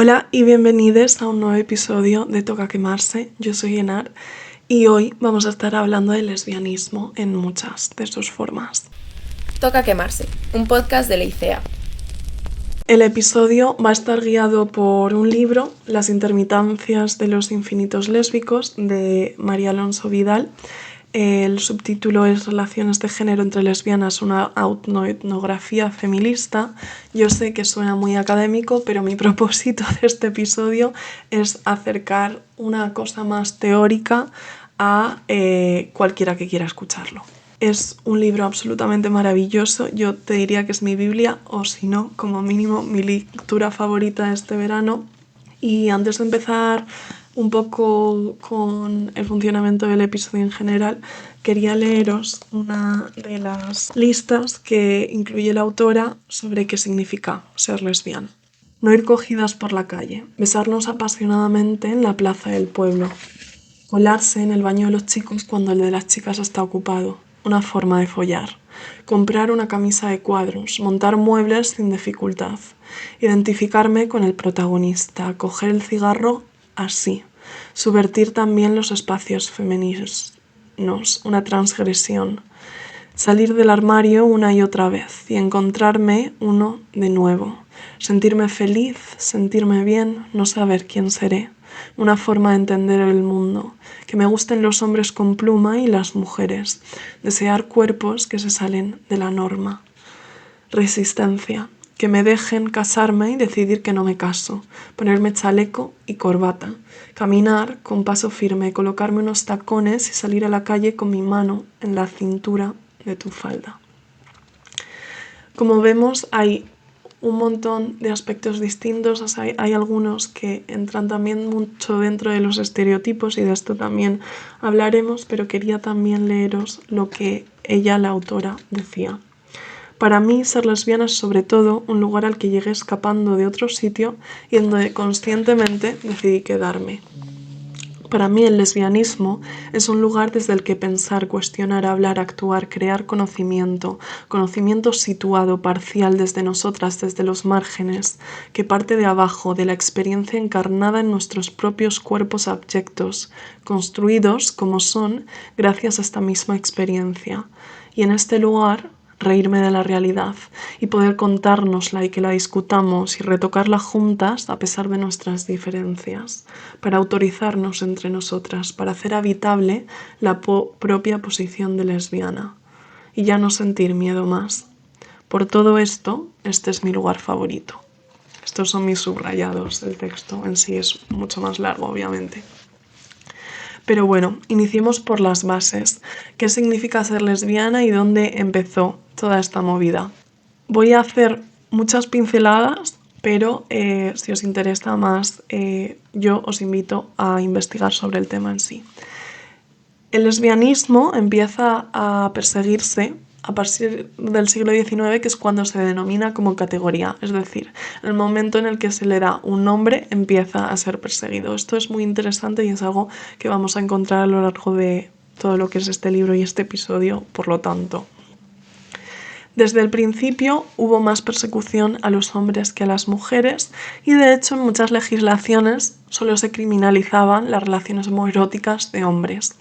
Hola y bienvenidos a un nuevo episodio de Toca Quemarse. Yo soy Enar y hoy vamos a estar hablando del lesbianismo en muchas de sus formas. Toca Quemarse, un podcast de la ICEA. El episodio va a estar guiado por un libro, Las intermitancias de los infinitos lésbicos, de María Alonso Vidal. El subtítulo es Relaciones de género entre lesbianas, una autoetnografía feminista. Yo sé que suena muy académico, pero mi propósito de este episodio es acercar una cosa más teórica a cualquiera que quiera escucharlo. Es un libro absolutamente maravilloso, yo te diría que es mi Biblia, o si no, como mínimo mi lectura favorita este verano. Y antes de empezar un poco con el funcionamiento del episodio en general, quería leeros una de las listas que incluye la autora sobre qué significa ser lesbiana. No ir cogidas por la calle, besarnos apasionadamente en la plaza del pueblo, colarse en el baño de los chicos cuando el de las chicas está ocupado, una forma de follar, comprar una camisa de cuadros, montar muebles sin dificultad, identificarme con el protagonista, coger el cigarro así, subvertir también los espacios femeninos, una transgresión, salir del armario una y otra vez y encontrarme uno de nuevo, sentirme feliz, sentirme bien, no saber quién seré, una forma de entender el mundo, que me gusten los hombres con pluma y las mujeres, desear cuerpos que se salen de la norma, resistencia, que me dejen casarme y decidir que no me caso, ponerme chaleco y corbata, caminar con paso firme, colocarme unos tacones y salir a la calle con mi mano en la cintura de tu falda. Como vemos, hay un montón de aspectos distintos, o sea, hay algunos que entran también mucho dentro de los estereotipos y de esto también hablaremos, pero quería también leeros lo que ella, la autora, decía. Para mí, ser lesbiana es sobre todo un lugar al que llegué escapando de otro sitio y en donde conscientemente decidí quedarme. Para mí el lesbianismo es un lugar desde el que pensar, cuestionar, hablar, actuar, crear conocimiento, conocimiento situado, parcial desde nosotras, desde los márgenes, que parte de abajo, de la experiencia encarnada en nuestros propios cuerpos abyectos, construidos como son gracias a esta misma experiencia. Y en este lugar reírme de la realidad y poder contárnosla y que la discutamos y retocarla juntas a pesar de nuestras diferencias, para autorizarnos entre nosotras, para hacer habitable la propia posición de lesbiana y ya no sentir miedo más. Por todo esto, este es mi lugar favorito. Estos son mis subrayados, el texto en sí es mucho más largo, obviamente. Pero bueno, iniciemos por las bases. ¿Qué significa ser lesbiana y dónde empezó toda esta movida? Voy a hacer muchas pinceladas, pero si os interesa más, yo os invito a investigar sobre el tema en sí. El lesbianismo empieza a perseguirse a partir del siglo XIX, que es cuando se denomina como categoría, es decir, el momento en el que se le da un nombre empieza a ser perseguido. Esto es muy interesante y es algo que vamos a encontrar a lo largo de todo lo que es este libro y este episodio, por lo tanto. Desde el principio hubo más persecución a los hombres que a las mujeres y de hecho en muchas legislaciones solo se criminalizaban las relaciones homoeróticas de hombres.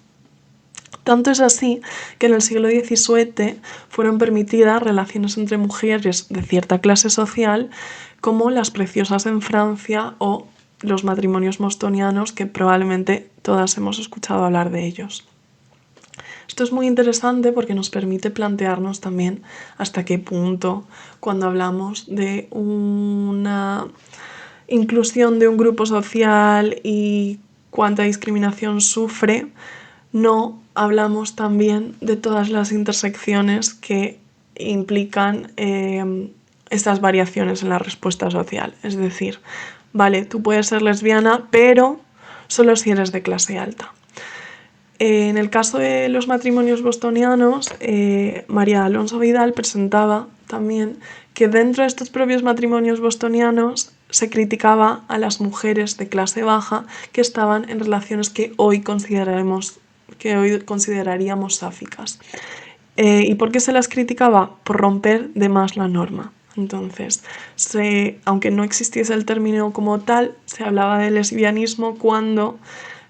Tanto es así que en el siglo XVII fueron permitidas relaciones entre mujeres de cierta clase social, como las preciosas en Francia o los matrimonios bostonianos, que probablemente todas hemos escuchado hablar de ellos. Esto es muy interesante porque nos permite plantearnos también hasta qué punto, cuando hablamos de una inclusión de un grupo social y cuánta discriminación sufre, no hablamos también de todas las intersecciones que implican estas variaciones en la respuesta social. Es decir, vale, tú puedes ser lesbiana, pero solo si eres de clase alta. En el caso de los matrimonios bostonianos, María Alonso Vidal presentaba también que dentro de estos propios matrimonios bostonianos se criticaba a las mujeres de clase baja que estaban en relaciones que hoy consideraríamos sáficas. ¿Y por qué se las criticaba? Por romper de más la norma. Entonces, aunque no existiese el término como tal, se hablaba de lesbianismo cuando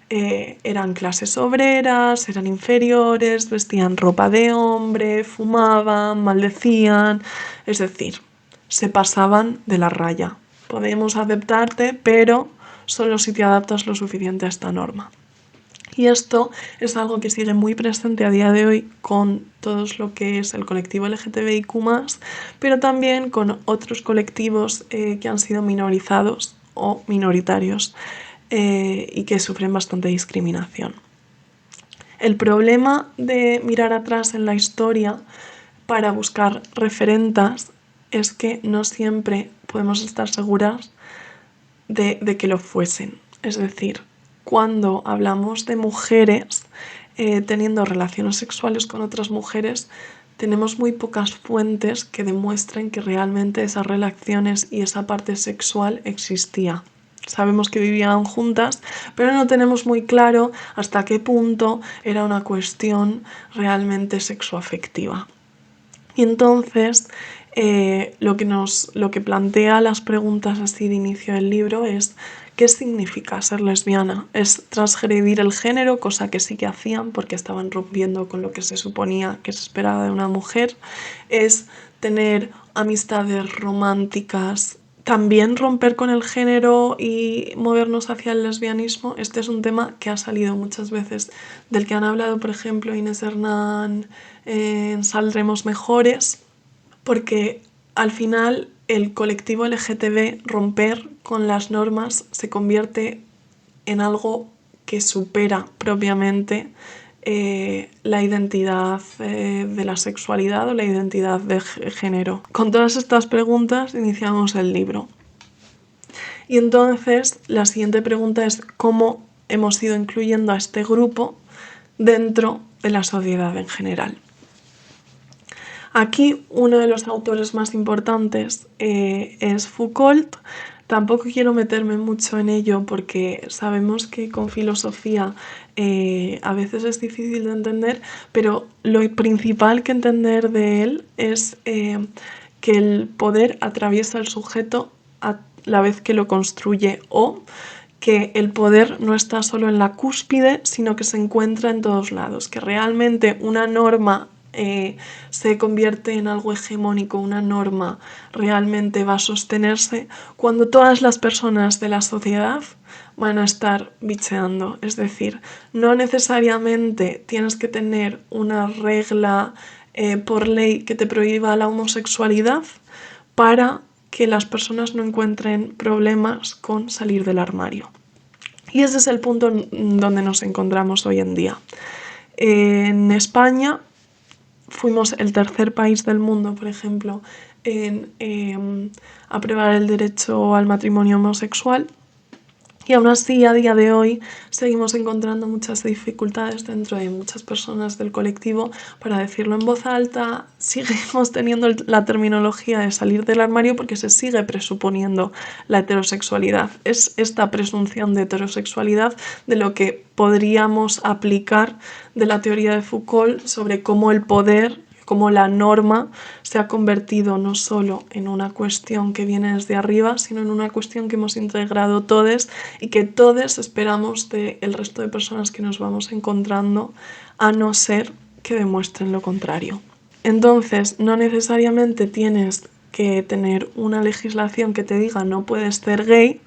eran clases obreras, eran inferiores, vestían ropa de hombre, fumaban, maldecían, es decir, se pasaban de la raya. Podemos aceptarte, pero solo si te adaptas lo suficiente a esta norma. Y esto es algo que sigue muy presente a día de hoy con todo lo que es el colectivo LGTBIQ+, pero también con otros colectivos que han sido minorizados o minoritarios y que sufren bastante discriminación. El problema de mirar atrás en la historia para buscar referentas es que no siempre podemos estar seguras de que lo fuesen. Es decir, cuando hablamos de mujeres teniendo relaciones sexuales con otras mujeres, tenemos muy pocas fuentes que demuestren que realmente esas relaciones y esa parte sexual existía. Sabemos que vivían juntas, pero no tenemos muy claro hasta qué punto era una cuestión realmente sexoafectiva. Y entonces lo que plantea las preguntas así de inicio del libro es ¿qué significa ser lesbiana? ¿Es transgredir el género, cosa que sí que hacían porque estaban rompiendo con lo que se suponía que se esperaba de una mujer? ¿Es tener amistades románticas? ¿También romper con el género y movernos hacia el lesbianismo? Este es un tema que ha salido muchas veces, del que han hablado, por ejemplo, Inés Hernán en Saldremos Mejores, porque al final el colectivo LGTB romper con las normas se convierte en algo que supera propiamente la identidad de la sexualidad o la identidad de género. Con todas estas preguntas iniciamos el libro. Y entonces la siguiente pregunta es cómo hemos ido incluyendo a este grupo dentro de la sociedad en general. Aquí uno de los autores más importantes es Foucault. Tampoco quiero meterme mucho en ello porque sabemos que con filosofía a veces es difícil de entender, pero lo principal que entender de él es que el poder atraviesa el sujeto a la vez que lo construye, o que el poder no está solo en la cúspide, sino que se encuentra en todos lados, que realmente una norma se convierte en algo hegemónico, una norma realmente va a sostenerse cuando todas las personas de la sociedad van a estar bicheando. Es decir, no necesariamente tienes que tener una regla por ley que te prohíba la homosexualidad para que las personas no encuentren problemas con salir del armario. Y ese es el punto donde nos encontramos hoy en día. En España fuimos el tercer país del mundo, por ejemplo, en aprobar el derecho al matrimonio homosexual. Y aún así, a día de hoy, seguimos encontrando muchas dificultades dentro de muchas personas del colectivo para decirlo en voz alta. Seguimos teniendo la terminología de salir del armario porque se sigue presuponiendo la heterosexualidad. Es esta presunción de heterosexualidad de lo que podríamos aplicar de la teoría de Foucault sobre cómo el poder, cómo la norma se ha convertido no solo en una cuestión que viene desde arriba, sino en una cuestión que hemos integrado todos y que todos esperamos del resto de personas que nos vamos encontrando, a no ser que demuestren lo contrario. Entonces, no necesariamente tienes que tener una legislación que te diga no puedes ser gay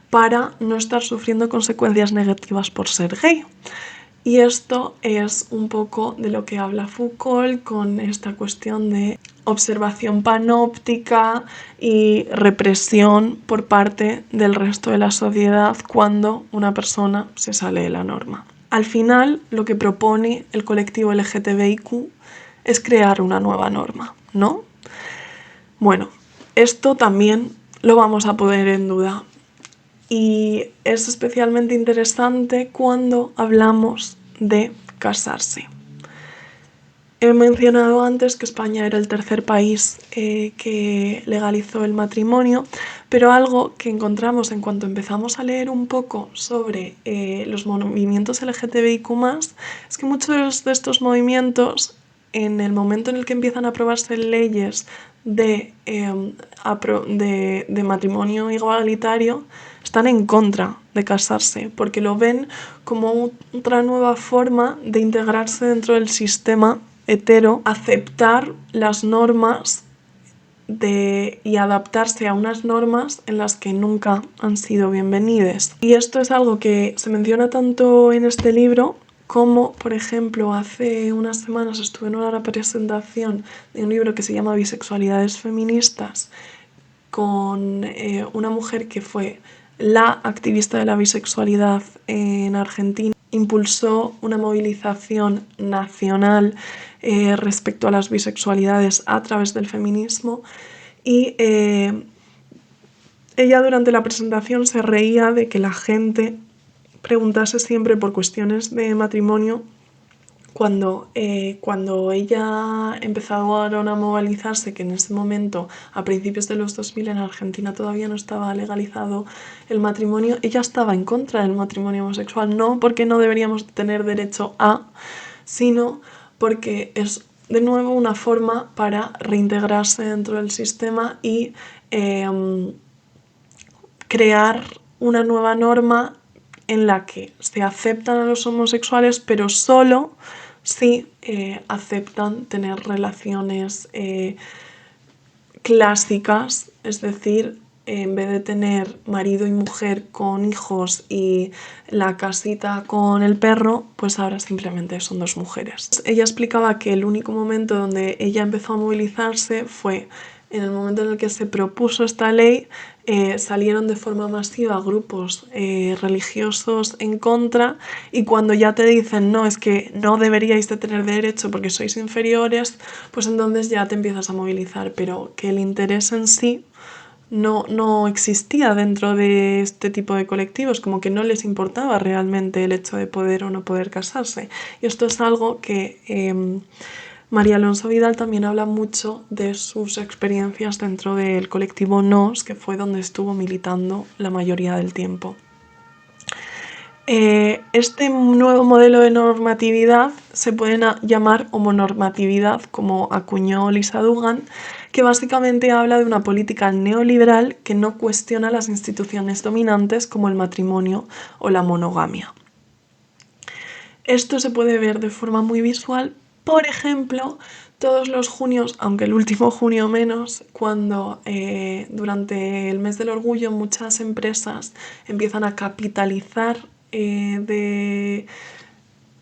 para no estar sufriendo consecuencias negativas por ser gay. Y esto es un poco de lo que habla Foucault con esta cuestión de observación panóptica y represión por parte del resto de la sociedad cuando una persona se sale de la norma. Al final, lo que propone el colectivo LGTBIQ es crear una nueva norma, ¿no? Bueno, esto también lo vamos a poner en duda. Y es especialmente interesante cuando hablamos de casarse. He mencionado antes que España era el tercer país que legalizó el matrimonio, pero algo que encontramos en cuanto empezamos a leer un poco sobre los movimientos LGTBIQ+, es que muchos de estos movimientos en el momento en el que empiezan a aprobarse leyes de matrimonio igualitario, están en contra de casarse, porque lo ven como otra nueva forma de integrarse dentro del sistema hetero, aceptar las normas y adaptarse a unas normas en las que nunca han sido bienvenidas. Y esto es algo que se menciona tanto en este libro como, por ejemplo, hace unas semanas estuve en una presentación de un libro que se llama Bisexualidades feministas con una mujer que fue la activista de la bisexualidad en Argentina. Impulsó una movilización nacional respecto a las bisexualidades a través del feminismo y ella durante la presentación se reía de que la gente preguntase siempre por cuestiones de matrimonio cuando ella empezaron a movilizarse, que en ese momento, a principios de los 2000 en Argentina todavía no estaba legalizado el matrimonio, ella estaba en contra del matrimonio homosexual, no porque no deberíamos tener derecho a, sino porque es de nuevo una forma para reintegrarse dentro del sistema y crear una nueva norma en la que se aceptan a los homosexuales, pero solo si aceptan tener relaciones clásicas, es decir, en vez de tener marido y mujer con hijos y la casita con el perro, pues ahora simplemente son dos mujeres. Ella explicaba que el único momento donde ella empezó a movilizarse fue en el momento en el que se propuso esta ley. Salieron de forma masiva grupos religiosos en contra, y cuando ya te dicen no, es que no deberíais de tener derecho porque sois inferiores, pues entonces ya te empiezas a movilizar, pero que el interés en sí no existía dentro de este tipo de colectivos, como que no les importaba realmente el hecho de poder o no poder casarse. Y esto es algo que María Alonso Vidal también habla mucho de sus experiencias dentro del colectivo NOS, que fue donde estuvo militando la mayoría del tiempo. Este nuevo modelo de normatividad se puede llamar homonormatividad, como acuñó Lisa Dugan, que básicamente habla de una política neoliberal que no cuestiona las instituciones dominantes como el matrimonio o la monogamia. Esto se puede ver de forma muy visual, por ejemplo, todos los junios, aunque el último junio menos, cuando durante el mes del orgullo muchas empresas empiezan a capitalizar de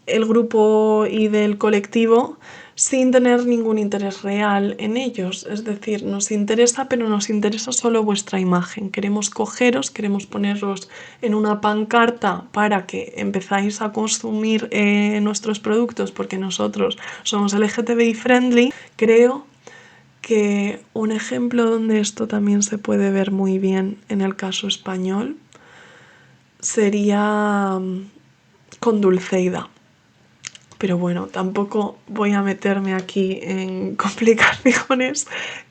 el grupo y del colectivo sin tener ningún interés real en ellos. Es decir, nos interesa, pero nos interesa solo vuestra imagen. Queremos cogeros, queremos poneros en una pancarta para que empezáis a consumir nuestros productos porque nosotros somos LGTBI friendly. Creo que un ejemplo donde esto también se puede ver muy bien en el caso español sería con Dulceida. Pero bueno, tampoco voy a meterme aquí en complicaciones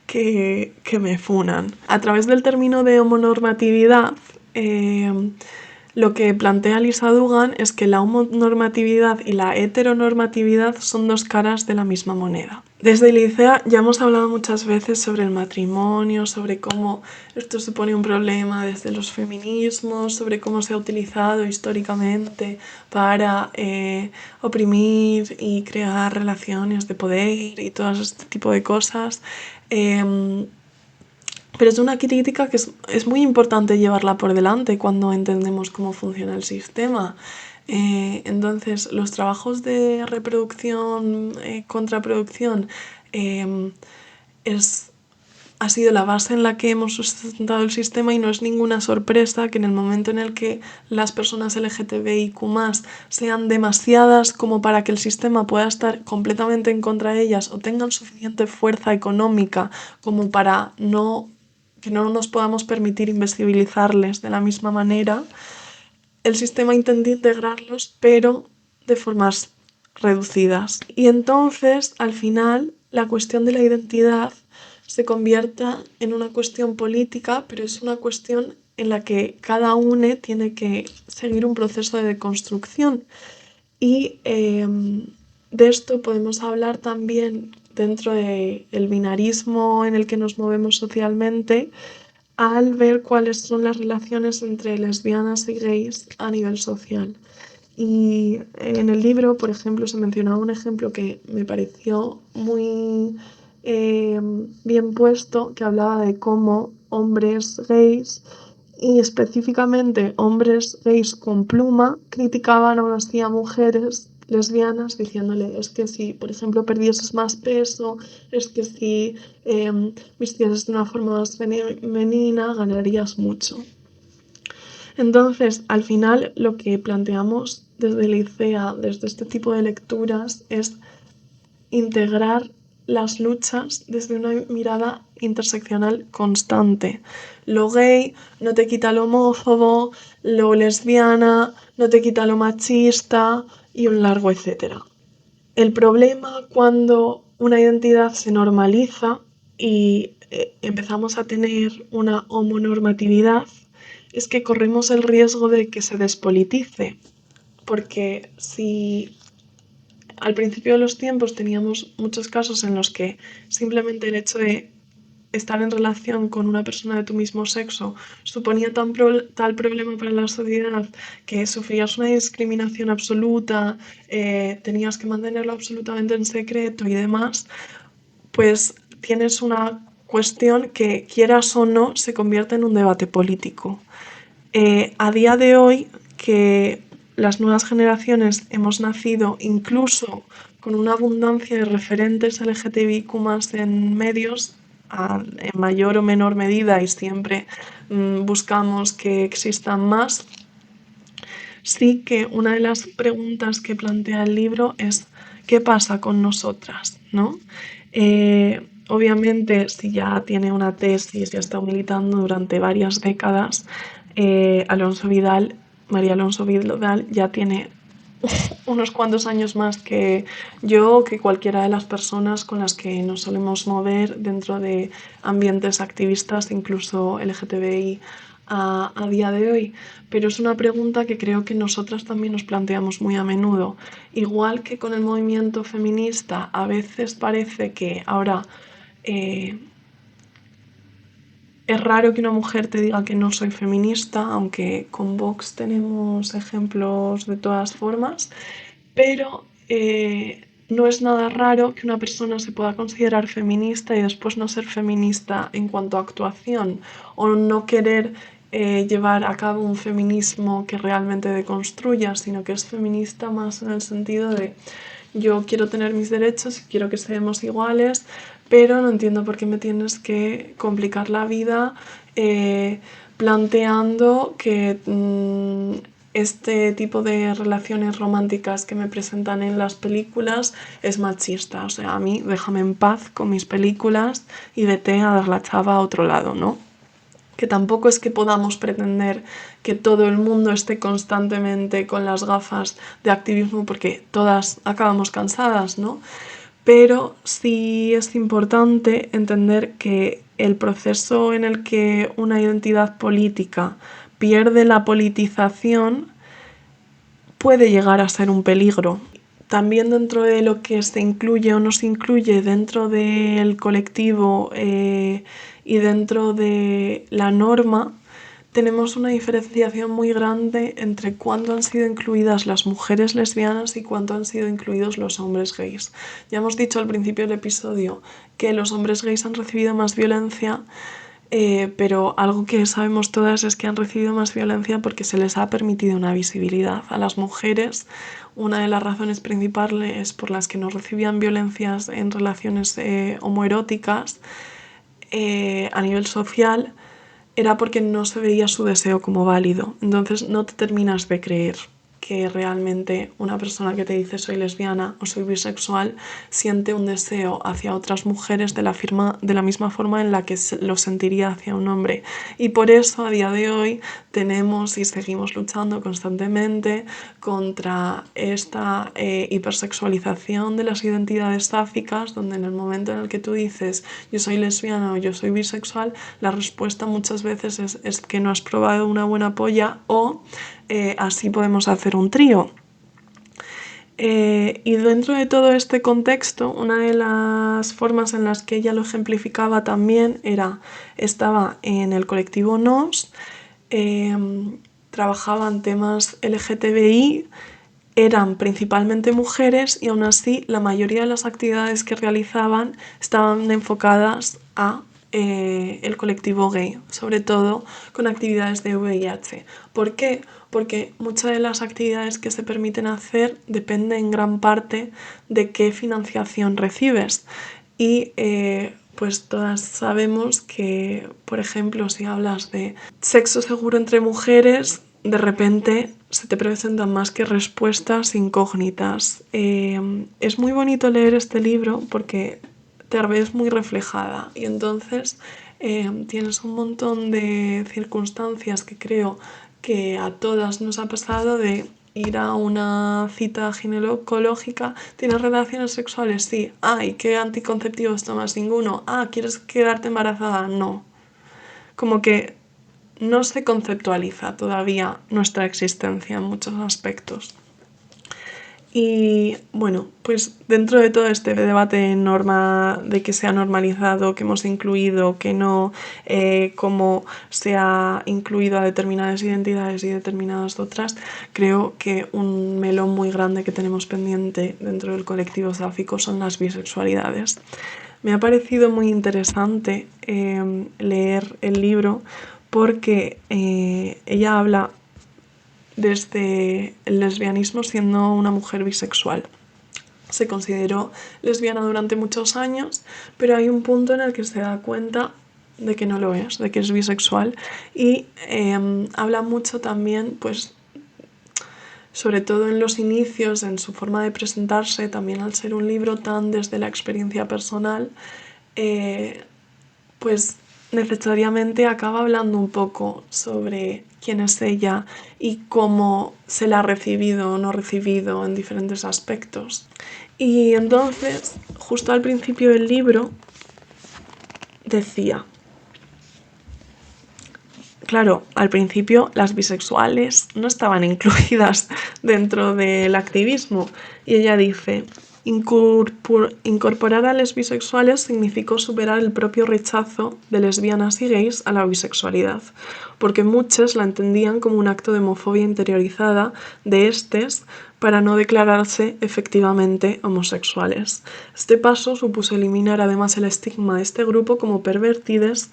que me funan. A través del término de homonormatividad, lo que plantea Lisa Dugan es que la homonormatividad y la heteronormatividad son dos caras de la misma moneda. Desde Licea ya hemos hablado muchas veces sobre el matrimonio, sobre cómo esto supone un problema desde los feminismos, sobre cómo se ha utilizado históricamente para oprimir y crear relaciones de poder y todo este tipo de cosas. Pero es una crítica que es muy importante llevarla por delante cuando entendemos cómo funciona el sistema. Entonces, los trabajos de reproducción, contraproducción, ha sido la base en la que hemos sustentado el sistema, y no es ninguna sorpresa que en el momento en el que las personas LGTBIQ+ sean demasiadas como para que el sistema pueda estar completamente en contra de ellas o tengan suficiente fuerza económica como para que no nos podamos permitir invisibilizarles de la misma manera, el sistema intenta integrarlos, pero de formas reducidas. Y entonces, al final, la cuestión de la identidad se convierta en una cuestión política, pero es una cuestión en la que cada uno tiene que seguir un proceso de deconstrucción. Y de esto podemos hablar también dentro del binarismo en el que nos movemos socialmente, al ver cuáles son las relaciones entre lesbianas y gays a nivel social. Y en el libro, por ejemplo, se mencionaba un ejemplo que me pareció muy bien puesto, que hablaba de cómo hombres gays y específicamente hombres gays con pluma criticaban aún así a mujeres lesbianas diciéndole es que si por ejemplo perdieses más peso, es que si vistieses de una forma más femenina ganarías mucho. Entonces, al final, lo que planteamos desde la ICEA, desde este tipo de lecturas, es integrar las luchas desde una mirada interseccional constante. Lo gay no te quita lo homófobo, lo lesbiana no te quita lo machista y un largo etcétera. El problema cuando una identidad se normaliza y empezamos a tener una homonormatividad es que corremos el riesgo de que se despolitice, porque si al principio de los tiempos teníamos muchos casos en los que simplemente el hecho de estar en relación con una persona de tu mismo sexo suponía tal problema para la sociedad que sufrías una discriminación absoluta, tenías que mantenerlo absolutamente en secreto y demás, pues tienes una cuestión que, quieras o no, se convierte en un debate político. A día de hoy, que las nuevas generaciones hemos nacido incluso con una abundancia de referentes LGTBIQ en medios, en mayor o menor medida, y siempre buscamos que existan más, sí que una de las preguntas que plantea el libro es ¿qué pasa con nosotras? ¿No? Obviamente, si ya tiene una tesis, ya está militando durante varias décadas, María Alonso Vidal ya tiene unos cuantos años más que yo, que cualquiera de las personas con las que nos solemos mover dentro de ambientes activistas, incluso LGTBI a día de hoy. Pero es una pregunta que creo que nosotras también nos planteamos muy a menudo. Igual que con el movimiento feminista, a veces parece que ahora es raro que una mujer te diga que no soy feminista, aunque con Vox tenemos ejemplos de todas formas, pero no es nada raro que una persona se pueda considerar feminista y después no ser feminista en cuanto a actuación o no querer llevar a cabo un feminismo que realmente deconstruya, sino que es feminista más en el sentido de yo quiero tener mis derechos y quiero que seamos iguales, pero no entiendo por qué me tienes que complicar la vida planteando que este tipo de relaciones románticas que me presentan en las películas es machista. O sea, a mí déjame en paz con mis películas y vete a dar la chava a otro lado, ¿no? Que tampoco es que podamos pretender que todo el mundo esté constantemente con las gafas de activismo porque todas acabamos cansadas, ¿no? Pero sí es importante entender que el proceso en el que una identidad política pierde la politización puede llegar a ser un peligro. También dentro de lo que se incluye o no se incluye dentro del colectivo y dentro de la norma, tenemos una diferenciación muy grande entre cuándo han sido incluidas las mujeres lesbianas y cuándo han sido incluidos los hombres gays. Ya hemos dicho al principio del episodio que los hombres gays han recibido más violencia, pero algo que sabemos todas es que han recibido más violencia porque se les ha permitido una visibilidad. A las mujeres, una de las razones principales por las que no recibían violencias en relaciones homoeróticas a nivel social era porque no se veía su deseo como válido. Entonces no te terminas de creer que realmente una persona que te dice soy lesbiana o soy bisexual siente un deseo hacia otras mujeres de la misma forma en la que lo sentiría hacia un hombre. Y por eso a día de hoy tenemos y seguimos luchando constantemente contra esta hipersexualización de las identidades sáficas, donde en el momento en el que tú dices yo soy lesbiana o yo soy bisexual, la respuesta muchas veces es que no has probado una buena polla o así podemos hacer un trío. Y dentro de todo este contexto, una de las formas en las que ella lo ejemplificaba también estaba en el colectivo NOS, trabajaban temas LGTBI, eran principalmente mujeres y aún así la mayoría de las actividades que realizaban estaban enfocadas a el colectivo gay, sobre todo con actividades de VIH. ¿Por qué? Porque muchas de las actividades que se permiten hacer dependen en gran parte de qué financiación recibes. Y pues todas sabemos que, por ejemplo, si hablas de sexo seguro entre mujeres, de repente se te presentan más que respuestas incógnitas. Es muy bonito leer este libro porque te ves muy reflejada y entonces tienes un montón de circunstancias que creo que a todas nos ha pasado de ir a una cita ginecológica. ¿Tienes relaciones sexuales? Sí. ¿Y qué anticonceptivos tomas? Ninguno. ¿Quieres quedarte embarazada? No. Como que no se conceptualiza todavía nuestra existencia en muchos aspectos. Y bueno, pues dentro de todo este debate de que se ha normalizado, que hemos incluido, que no, cómo se ha incluido a determinadas identidades y determinadas otras, creo que un melón muy grande que tenemos pendiente dentro del colectivo sáfico son las bisexualidades. Me ha parecido muy interesante leer el libro porque ella habla desde el lesbianismo siendo una mujer bisexual. Se consideró lesbiana durante muchos años, pero hay un punto en el que se da cuenta de que no lo es, de que es bisexual y habla mucho también, pues, sobre todo en los inicios, en su forma de presentarse, también al ser un libro tan desde la experiencia personal, pues necesariamente acaba hablando un poco sobre quién es ella y cómo se la ha recibido o no recibido en diferentes aspectos. Y entonces, justo al principio del libro, decía, claro, al principio las bisexuales no estaban incluidas dentro del activismo y ella dice, incorporar a los bisexuales significó superar el propio rechazo de lesbianas y gays a la bisexualidad, porque muchos la entendían como un acto de homofobia interiorizada de estes para no declararse efectivamente homosexuales. Este paso supuso eliminar además el estigma de este grupo como pervertides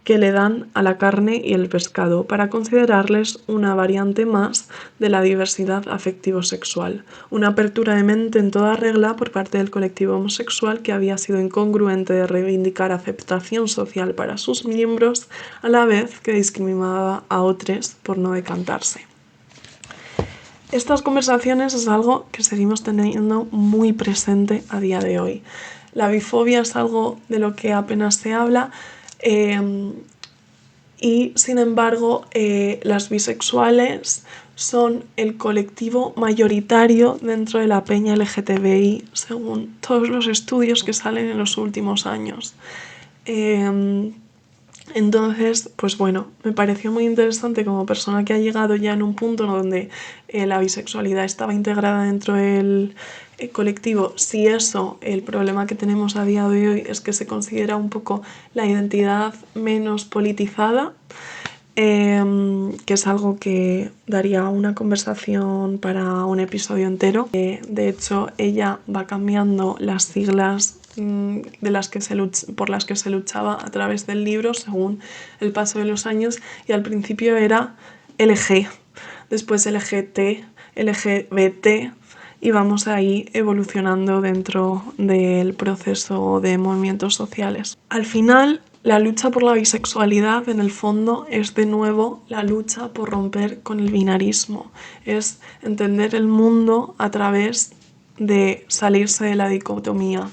que le dan a la carne y el pescado para considerarles una variante más de la diversidad afectivo-sexual, una apertura de mente en toda regla por parte del colectivo homosexual que había sido incongruente de reivindicar aceptación social para sus miembros a la vez que discriminaba a otros por no decantarse. Estas conversaciones es algo que seguimos teniendo muy presente a día de hoy. La bifobia es algo de lo que apenas se habla y sin embargo las bisexuales son el colectivo mayoritario dentro de la peña LGTBI según todos los estudios que salen en los últimos años. Entonces, pues bueno, me pareció muy interesante como persona que ha llegado ya en un punto donde la bisexualidad estaba integrada dentro del colectivo. Si eso, el problema que tenemos a día de hoy es que se considera un poco la identidad menos politizada, que es algo que daría una conversación para un episodio entero. De hecho, ella va cambiando las siglas por las que se luchaba a través del libro según el paso de los años y al principio era LG, después LGT, LGBT y vamos ahí evolucionando dentro del proceso de movimientos sociales. Al final, la lucha por la bisexualidad en el fondo es de nuevo la lucha por romper con el binarismo, es entender el mundo a través de salirse de la dicotomía.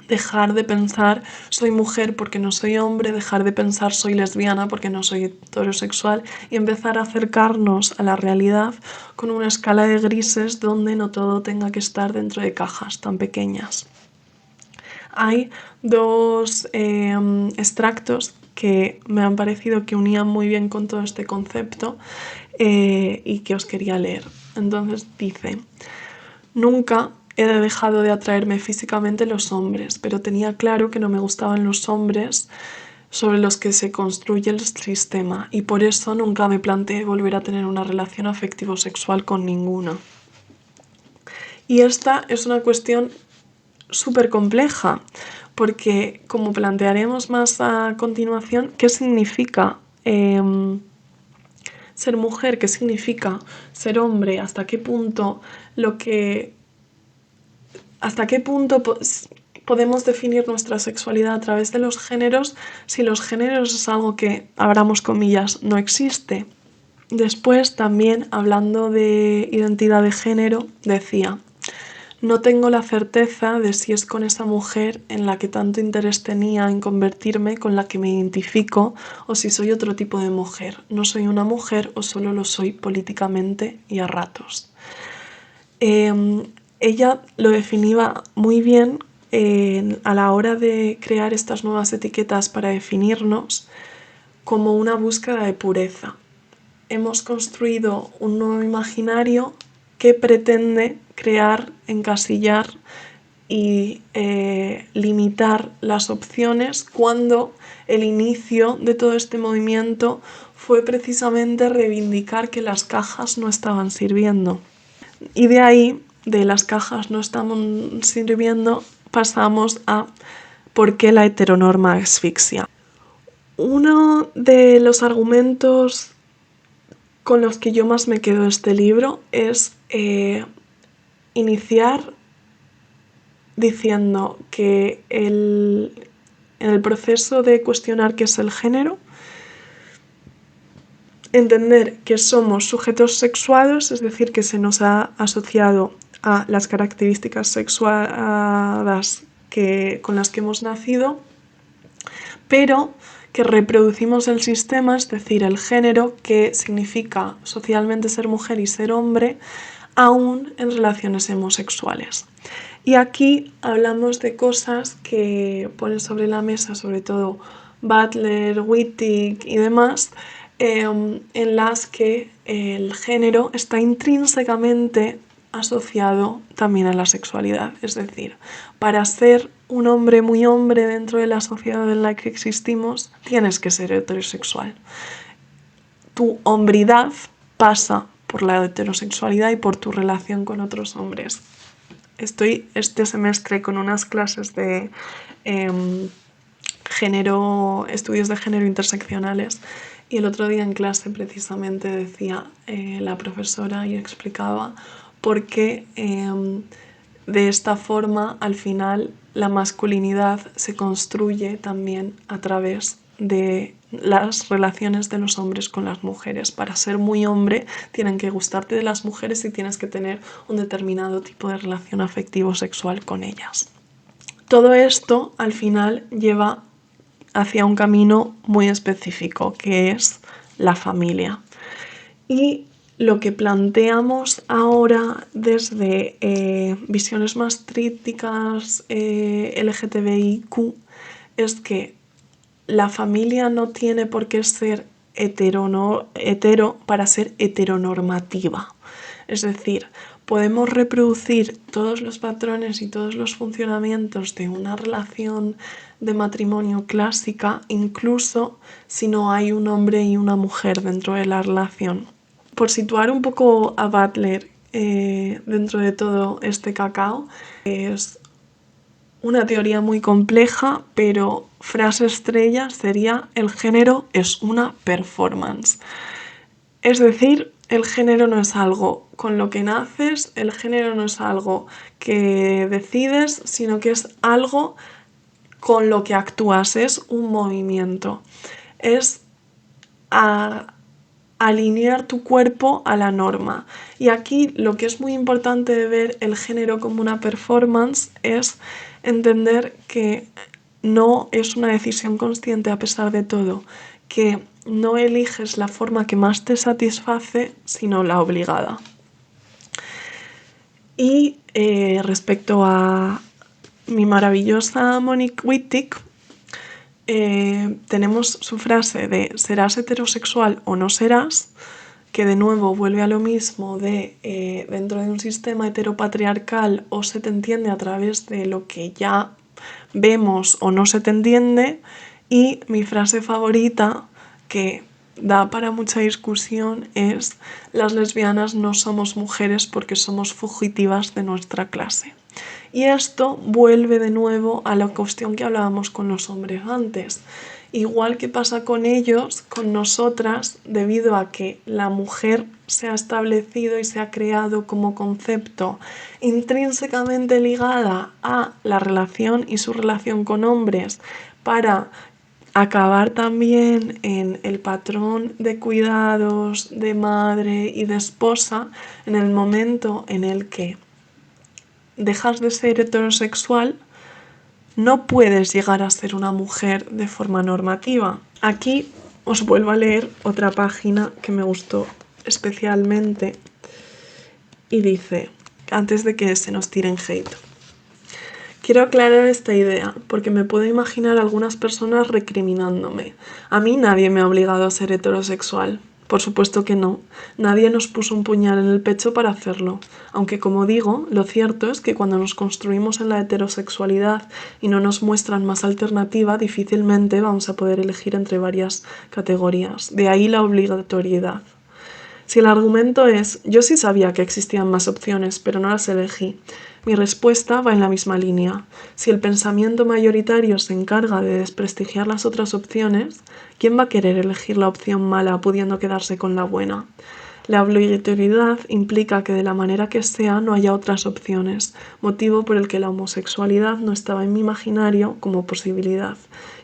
Dejar de pensar soy mujer porque no soy hombre, dejar de pensar soy lesbiana porque no soy heterosexual y empezar a acercarnos a la realidad con una escala de grises donde no todo tenga que estar dentro de cajas tan pequeñas. Hay dos extractos que me han parecido que unían muy bien con todo este concepto y que os quería leer. Entonces dice: Nunca he dejado de atraerme físicamente los hombres, pero tenía claro que no me gustaban los hombres sobre los que se construye el sistema, y por eso nunca me planteé volver a tener una relación afectivo-sexual con ninguno. Y esta es una cuestión súper compleja, porque como plantearemos más a continuación, ¿qué significa ser mujer? ¿Qué significa ser hombre? ¿Hasta qué punto podemos definir nuestra sexualidad a través de los géneros, si los géneros es algo que, abramos comillas, no existe? Después, también hablando de identidad de género, decía: no tengo la certeza de si es con esa mujer en la que tanto interés tenía en convertirme con la que me identifico, o si soy otro tipo de mujer. No soy una mujer o solo lo soy políticamente y a ratos. Ella lo definía muy bien a la hora de crear estas nuevas etiquetas para definirnos, como una búsqueda de pureza. Hemos construido un nuevo imaginario que pretende crear, encasillar y limitar las opciones, cuando el inicio de todo este movimiento fue precisamente reivindicar que las cajas no estaban sirviendo. Y de ahí, de las cajas no estaban sirviendo, pasamos a por qué la heteronorma asfixia. Uno de los argumentos con los que yo más me quedo de este libro es iniciar diciendo que en el proceso de cuestionar qué es el género, entender que somos sujetos sexuados, es decir, que se nos ha asociado a las características sexuadas con las que hemos nacido, pero que reproducimos el sistema, es decir, el género, que significa socialmente ser mujer y ser hombre, aún en relaciones homosexuales. Y aquí hablamos de cosas que ponen sobre la mesa, sobre todo Butler, Wittig y demás, en las que el género está intrínsecamente asociado también a la sexualidad. Es decir, para ser un hombre muy hombre dentro de la sociedad en la que existimos, tienes que ser heterosexual. Tu hombridad pasa por la heterosexualidad y por tu relación con otros hombres. Estoy este semestre con unas clases de estudios de género interseccionales, y el otro día en clase precisamente decía la profesora y explicaba por qué de esta forma al final la masculinidad se construye también a través de las relaciones de los hombres con las mujeres. Para ser muy hombre tienen que gustarte de las mujeres y tienes que tener un determinado tipo de relación afectivo-sexual con ellas. Todo esto al final lleva hacia un camino muy específico, que es la familia. Y lo que planteamos ahora desde visiones más críticas LGTBIQ es que la familia no tiene por qué ser hetero para ser heteronormativa. Es decir, podemos reproducir todos los patrones y todos los funcionamientos de una relación de matrimonio clásica, incluso si no hay un hombre y una mujer dentro de la relación. Por situar un poco a Butler dentro de todo este cacao, es una teoría muy compleja, pero frase estrella sería: el género es una performance. Es decir, el género no es algo con lo que naces, el género no es algo que decides, sino que es algo con lo que actúas, es un movimiento. Es alinear tu cuerpo a la norma. Y aquí lo que es muy importante de ver el género como una performance es entender que no es una decisión consciente a pesar de todo, que no eliges la forma que más te satisface, sino la obligada. Y respecto a mi maravillosa Monique Wittig, tenemos su frase de: serás heterosexual o no serás, que de nuevo vuelve a lo mismo de dentro de un sistema heteropatriarcal o se te entiende a través de lo que ya vemos o no se te entiende. Y mi frase favorita, que da para mucha discusión, es: las lesbianas no somos mujeres porque somos fugitivas de nuestra clase. Y esto vuelve de nuevo a la cuestión que hablábamos con los hombres antes. Igual que pasa con ellos, con nosotras, debido a que la mujer se ha establecido y se ha creado como concepto intrínsecamente ligada a la relación y su relación con hombres para acabar también en el patrón de cuidados, de madre y de esposa, en el momento en el que dejas de ser heterosexual, no puedes llegar a ser una mujer de forma normativa. Aquí os vuelvo a leer otra página que me gustó especialmente y dice, antes de que se nos tiren hate: quiero aclarar esta idea porque me puedo imaginar algunas personas recriminándome. A mí nadie me ha obligado a ser heterosexual. Por supuesto que no. Nadie nos puso un puñal en el pecho para hacerlo. Aunque, como digo, lo cierto es que cuando nos construimos en la heterosexualidad y no nos muestran más alternativa, difícilmente vamos a poder elegir entre varias categorías. De ahí la obligatoriedad. Si el argumento es: yo sí sabía que existían más opciones, pero no las elegí, mi respuesta va en la misma línea. Si el pensamiento mayoritario se encarga de desprestigiar las otras opciones, ¿quién va a querer elegir la opción mala pudiendo quedarse con la buena? La obligatoriedad implica que de la manera que sea no haya otras opciones, motivo por el que la homosexualidad no estaba en mi imaginario como posibilidad.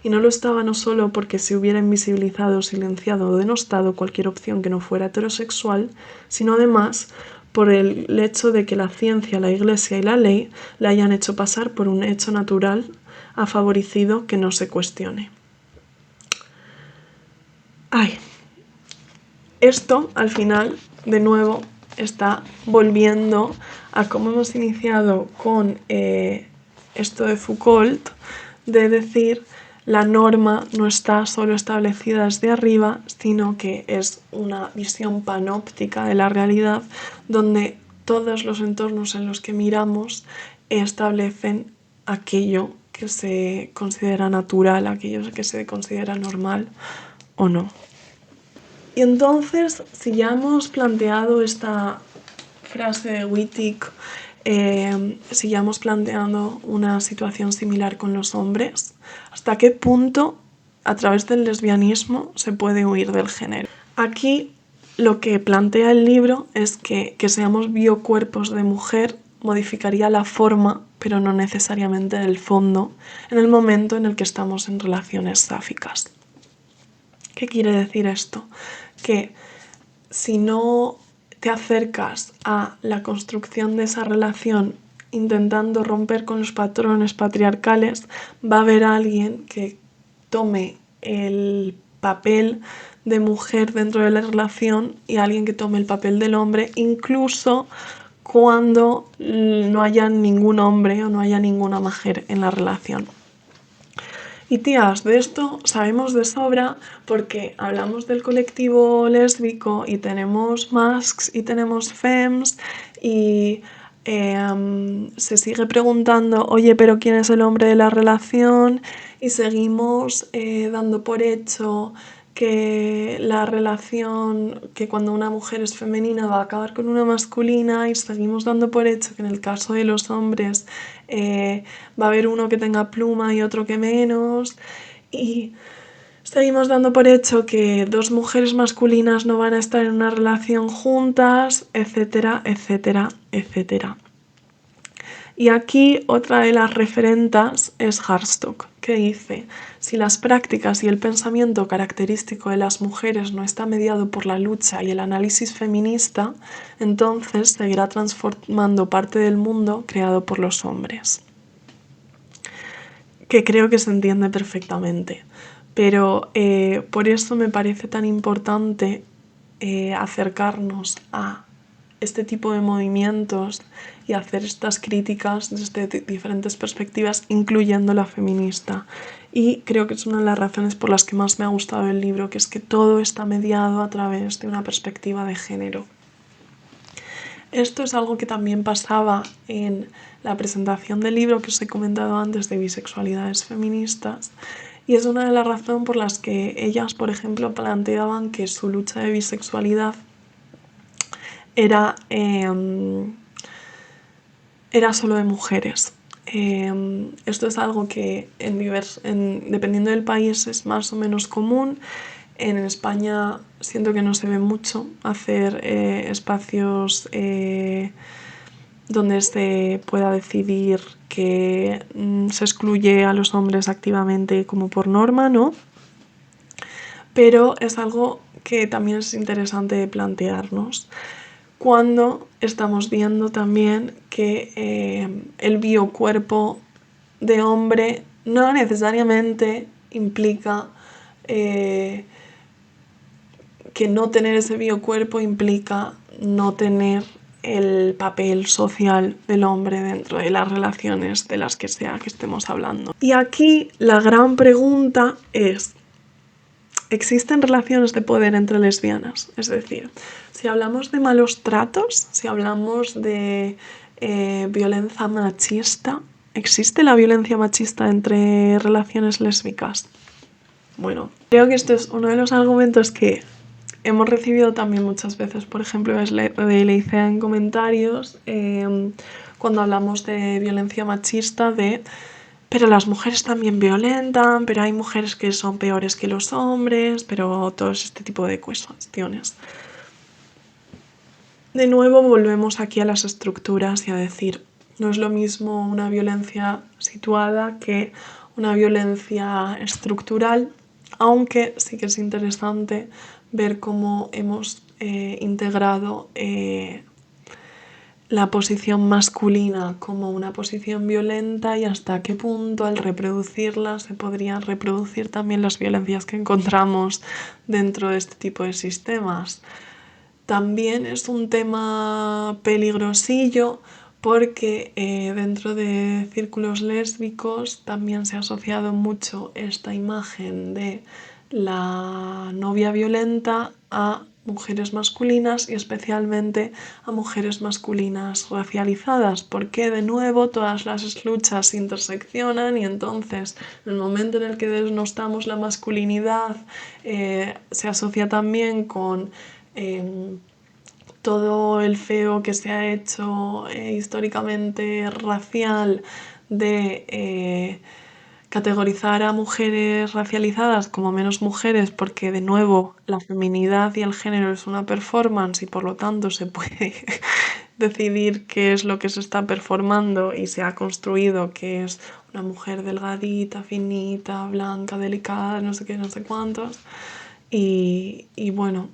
Y no lo estaba no solo porque se hubiera invisibilizado, silenciado o denostado cualquier opción que no fuera heterosexual, sino además por el hecho de que la ciencia, la iglesia y la ley la hayan hecho pasar por un hecho natural, ha favorecido que no se cuestione. Esto, al final, de nuevo, está volviendo a cómo hemos iniciado con esto de Foucault, de decir: la norma no está solo establecida desde arriba, sino que es una visión panóptica de la realidad, donde todos los entornos en los que miramos establecen aquello que se considera natural, aquello que se considera normal o no. Y entonces, si ya hemos planteado esta frase de Wittig, si ya hemos planteado una situación similar con los hombres, ¿hasta qué punto, a través del lesbianismo, se puede huir del género? Aquí lo que plantea el libro es que seamos biocuerpos de mujer modificaría la forma, pero no necesariamente el fondo, en el momento en el que estamos en relaciones sáficas. ¿Qué quiere decir esto? Que si no te acercas a la construcción de esa relación intentando romper con los patrones patriarcales, va a haber alguien que tome el papel de mujer dentro de la relación y alguien que tome el papel del hombre, incluso cuando no haya ningún hombre o no haya ninguna mujer en la relación. Y tías, de esto sabemos de sobra porque hablamos del colectivo lésbico y tenemos masks y tenemos fems y se sigue preguntando: oye, pero ¿quién es el hombre de la relación? Y seguimos dando por hecho que la relación, que cuando una mujer es femenina va a acabar con una masculina, y seguimos dando por hecho que en el caso de los hombres va a haber uno que tenga pluma y otro que menos, y seguimos dando por hecho que dos mujeres masculinas no van a estar en una relación juntas, etcétera, etcétera, etcétera. Y aquí otra de las referentas es Harstock, que dice: si las prácticas y el pensamiento característico de las mujeres no está mediado por la lucha y el análisis feminista, entonces seguirá transformando parte del mundo creado por los hombres. Que creo que se entiende perfectamente, pero por eso me parece tan importante acercarnos a este tipo de movimientos y hacer estas críticas desde diferentes perspectivas, incluyendo la feminista. Y creo que es una de las razones por las que más me ha gustado el libro, que es que todo está mediado a través de una perspectiva de género. Esto es algo que también pasaba en la presentación del libro que os he comentado antes de bisexualidades feministas, y es una de las razones por las que ellas, por ejemplo, planteaban que su lucha de bisexualidad era solo de mujeres. Esto es algo que dependiendo del país es más o menos común. En España siento que no se ve mucho hacer espacios donde se pueda decidir que se excluye a los hombres activamente como por norma, ¿no? Pero es algo que también es interesante plantearnos cuando estamos viendo también que el biocuerpo de hombre no necesariamente implica que no tener ese biocuerpo implica no tener el papel social del hombre dentro de las relaciones de las que sea que estemos hablando. Y aquí la gran pregunta es: ¿existen relaciones de poder entre lesbianas? Es decir, si hablamos de malos tratos, si hablamos de violencia machista, ¿existe la violencia machista entre relaciones lésbicas? Bueno, creo que esto es uno de los argumentos que hemos recibido también muchas veces, por ejemplo, de Leicea en comentarios, cuando hablamos de violencia machista, pero las mujeres también violentan, pero hay mujeres que son peores que los hombres, pero todo este tipo de cuestiones. De nuevo volvemos aquí a las estructuras y a decir, no es lo mismo una violencia situada que una violencia estructural, aunque sí que es interesante ver cómo hemos integrado la posición masculina como una posición violenta y hasta qué punto al reproducirla se podrían reproducir también las violencias que encontramos dentro de este tipo de sistemas. También es un tema peligrosillo porque dentro de círculos lésbicos también se ha asociado mucho esta imagen de la novia violenta a mujeres masculinas y especialmente a mujeres masculinas racializadas, porque de nuevo todas las luchas se interseccionan y entonces en el momento en el que desnostamos la masculinidad se asocia también con todo el feo que se ha hecho históricamente racial de categorizar a mujeres racializadas como menos mujeres, porque de nuevo la feminidad y el género es una performance y por lo tanto se puede decidir qué es lo que se está performando y se ha construido que es una mujer delgadita, finita, blanca, delicada, no sé qué, no sé cuántos. Y bueno,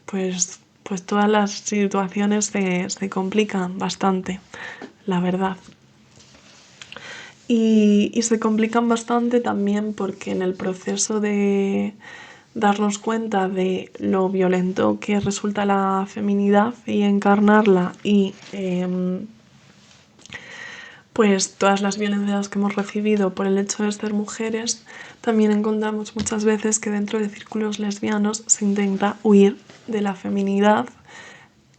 pues todas las situaciones se complican bastante, la verdad. Y se complican bastante también porque en el proceso de darnos cuenta de lo violento que resulta la feminidad y encarnarla y pues todas las violencias que hemos recibido por el hecho de ser mujeres, también encontramos muchas veces que dentro de círculos lesbianos se intenta huir de la feminidad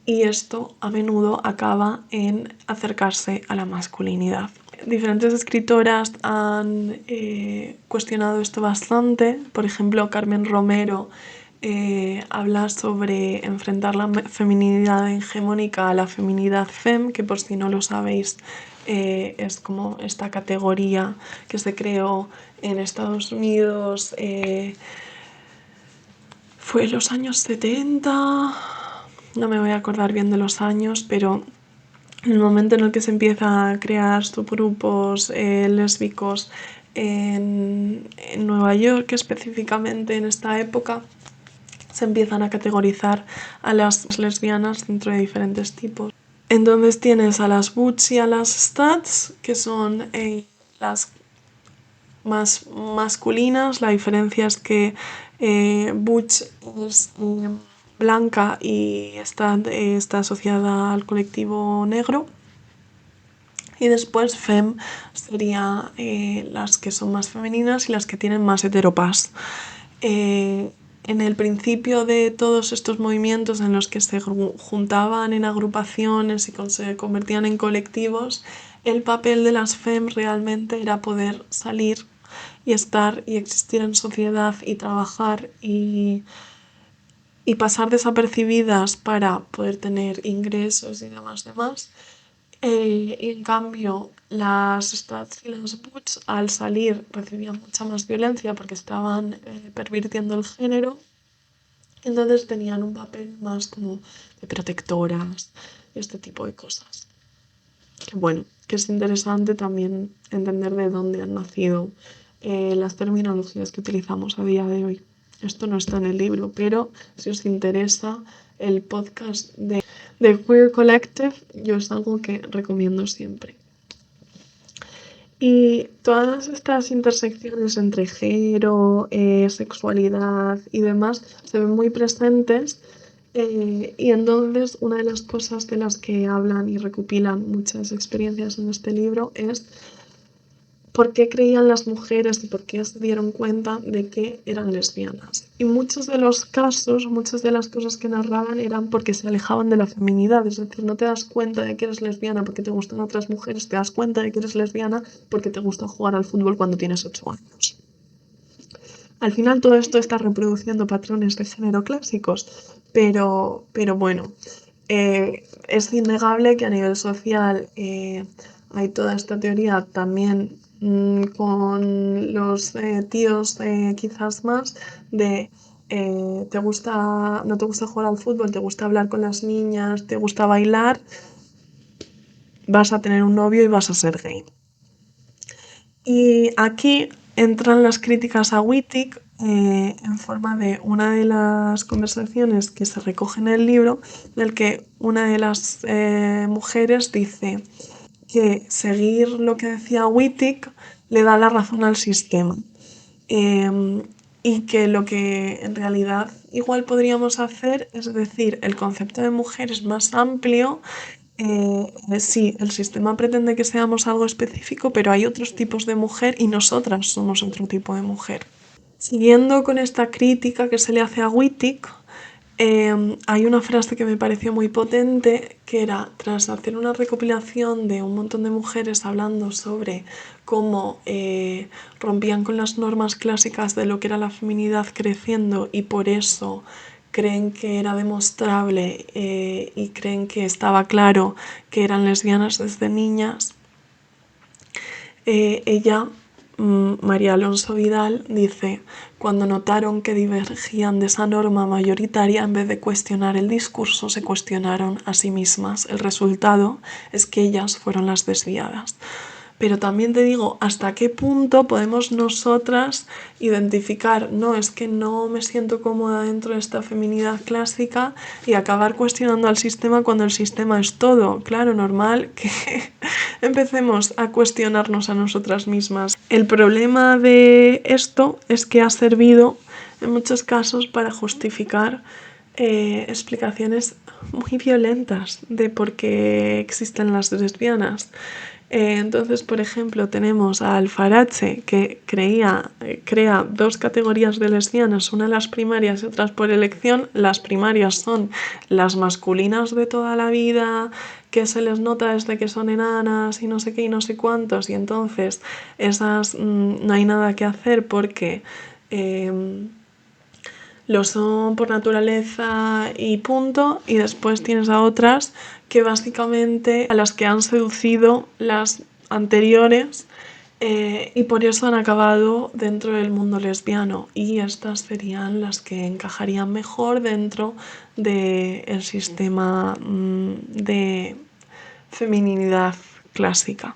y esto a menudo acaba en acercarse a la masculinidad. Diferentes escritoras han cuestionado esto bastante. Por ejemplo, Carmen Romero habla sobre enfrentar la feminidad hegemónica a la feminidad fem, que por si no lo sabéis es como esta categoría que se creó en Estados Unidos, fue en los años 70, no me voy a acordar bien de los años, pero en el momento en el que se empieza a crear subgrupos lésbicos en Nueva York, específicamente en esta época, se empiezan a categorizar a las lesbianas dentro de diferentes tipos. Entonces tienes a las butch y a las studs, que son las más masculinas. La diferencia es que butch es blanca y está asociada al colectivo negro. Y después fem sería las que son más femeninas y las que tienen más heteropas. En el principio de todos estos movimientos en los que se juntaban en agrupaciones y se convertían en colectivos, el papel de las FEM realmente era poder salir y estar y existir en sociedad y trabajar y pasar desapercibidas para poder tener ingresos y demás. Y en cambio, las Stats y las Boots al salir recibían mucha más violencia porque estaban pervirtiendo el género. Entonces tenían un papel más como de protectoras y este tipo de cosas. Que bueno, que es interesante también entender de dónde han nacido las terminologías que utilizamos a día de hoy. Esto no está en el libro, pero si os interesa el podcast de Queer Collective, yo es algo que recomiendo siempre. Y todas estas intersecciones entre género, sexualidad y demás se ven muy presentes. Y entonces una de las cosas de las que hablan y recopilan muchas experiencias en este libro es por qué creían las mujeres y por qué se dieron cuenta de que eran lesbianas. Y muchos de los casos, muchas de las cosas que narraban eran porque se alejaban de la feminidad. Es decir, no te das cuenta de que eres lesbiana porque te gustan otras mujeres, te das cuenta de que eres lesbiana porque te gusta jugar al fútbol cuando tienes 8 años. Al final todo esto está reproduciendo patrones de género clásicos, pero bueno, es innegable que a nivel social hay toda esta teoría también con los tíos quizás más de no te gusta jugar al fútbol, te gusta hablar con las niñas, te gusta bailar, vas a tener un novio y vas a ser gay. Y aquí entran las críticas a Wittig en forma de una de las conversaciones que se recogen en el libro, del que una de las mujeres dice que seguir lo que decía Wittig le da la razón al sistema. Y que lo que en realidad igual podríamos hacer es decir, el concepto de mujer es más amplio. Sí, el sistema pretende que seamos algo específico, pero hay otros tipos de mujer y nosotras somos otro tipo de mujer. Siguiendo con esta crítica que se le hace a Wittig, hay una frase que me pareció muy potente, que era, tras hacer una recopilación de un montón de mujeres hablando sobre cómo rompían con las normas clásicas de lo que era la feminidad creciendo y por eso creen que era demostrable y creen que estaba claro que eran lesbianas desde niñas, ella, María Alonso Vidal, dice: cuando notaron que divergían de esa norma mayoritaria, en vez de cuestionar el discurso, se cuestionaron a sí mismas. El resultado es que ellas fueron las desviadas. Pero también te digo, ¿hasta qué punto podemos nosotras identificar, no, es que no me siento cómoda dentro de esta feminidad clásica, y acabar cuestionando al sistema cuando el sistema es todo? Claro, normal que empecemos a cuestionarnos a nosotras mismas. El problema de esto es que ha servido en muchos casos para justificar explicaciones muy violentas de por qué existen las lesbianas. Entonces, por ejemplo, tenemos a Alfarache, que crea dos categorías de lesbianas, una las primarias y otras por elección. Las primarias son las masculinas de toda la vida, que se les nota desde que son enanas y no sé qué y no sé cuántos, y entonces esas no hay nada que hacer porque lo son por naturaleza y punto. Y después tienes a otras que básicamente a las que han seducido las anteriores y por eso han acabado dentro del mundo lesbiano, y estas serían las que encajarían mejor dentro del sistema de feminidad clásica.